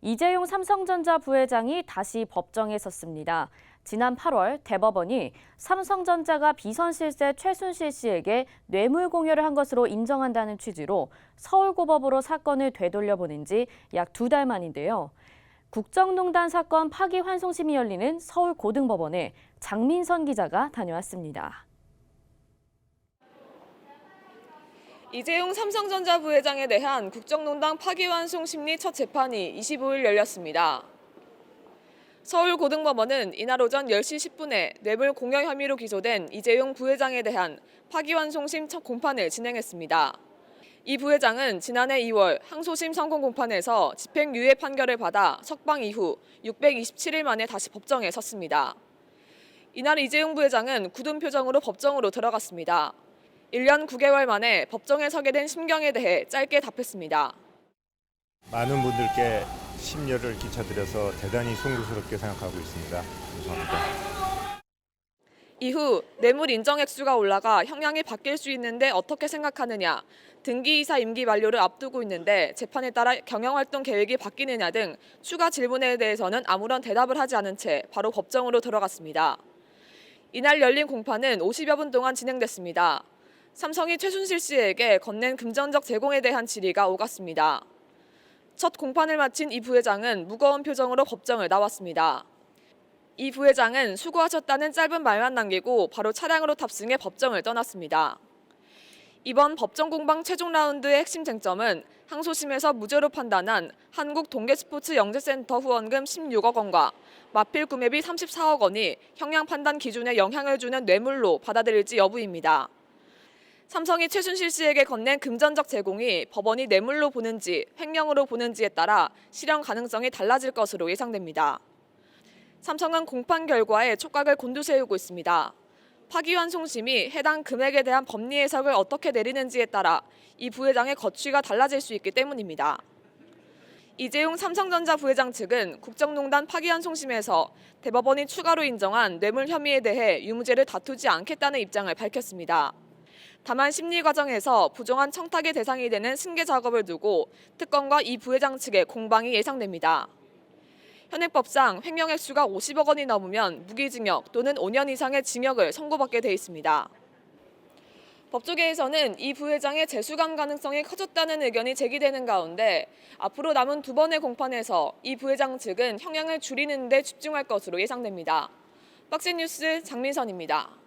이재용 삼성전자 부회장이 다시 법정에 섰습니다. 지난 8월 대법원이 삼성전자가 비선실세 최순실 씨에게 뇌물 공여를 한 것으로 인정한다는 취지로 서울고법으로 사건을 되돌려보낸 지 약 2달 만인데요. 국정농단 사건 파기환송심이 열리는 서울고등법원에 장민선 기자가 다녀왔습니다. 이재용 삼성전자 부회장에 대한 국정농단 파기환송 심리 첫 재판이 25일 열렸습니다. 서울고등법원은 이날 오전 10시 10분에 뇌물 공여 혐의로 기소된 이재용 부회장에 대한 파기환송심 첫 공판을 진행했습니다. 이 부회장은 지난해 2월 항소심 성공 공판에서 집행유예 판결을 받아 석방 이후 627일 만에 다시 법정에 섰습니다. 이날 이재용 부회장은 굳은 표정으로 법정으로 들어갔습니다. 1년 9개월 만에 법정에 서게 된 심경에 대해 짧게 답했습니다. 많은 분들께 심려를 끼쳐드려서 대단히 송구스럽게 생각하고 있습니다. 감사합니다. 이후 뇌물 인정 액수가 올라가 형량이 바뀔 수 있는데 어떻게 생각하느냐, 등기이사 임기 만료를 앞두고 있는데 재판에 따라 경영활동 계획이 바뀌느냐 등 추가 질문에 대해서는 아무런 대답을 하지 않은 채 바로 법정으로 들어갔습니다. 이날 열린 공판은 50여 분 동안 진행됐습니다. 삼성이 최순실 씨에게 건넨 금전적 제공에 대한 질의가 오갔습니다. 첫 공판을 마친 이 부회장은 무거운 표정으로 법정을 나왔습니다. 이 부회장은 수고하셨다는 짧은 말만 남기고 바로 차량으로 탑승해 법정을 떠났습니다. 이번 법정 공방 최종 라운드의 핵심 쟁점은 항소심에서 무죄로 판단한 한국동계스포츠영재센터 후원금 16억 원과 마필 구매비 34억 원이 형량 판단 기준에 영향을 주는 뇌물로 받아들일지 여부입니다. 삼성이 최순실 씨에게 건넨 금전적 제공이 법원이 뇌물로 보는지 횡령으로 보는지에 따라 실형 가능성이 달라질 것으로 예상됩니다. 삼성은 공판 결과에 촉각을 곤두세우고 있습니다. 파기환송심이 해당 금액에 대한 법리 해석을 어떻게 내리는지에 따라 이 부회장의 거취가 달라질 수 있기 때문입니다. 이재용 삼성전자 부회장 측은 국정농단 파기환송심에서 대법원이 추가로 인정한 뇌물 혐의에 대해 유무죄를 다투지 않겠다는 입장을 밝혔습니다. 다만 심리 과정에서 부정한 청탁의 대상이 되는 승계 작업을 두고 특검과 이 부회장 측의 공방이 예상됩니다. 현행법상 횡령 액수가 50억 원이 넘으면 무기징역 또는 5년 이상의 징역을 선고받게 돼 있습니다. 법조계에서는 이 부회장의 재수감 가능성이 커졌다는 의견이 제기되는 가운데 앞으로 남은 2번의 공판에서 이 부회장 측은 형량을 줄이는 데 집중할 것으로 예상됩니다. 박스뉴스 장민선입니다.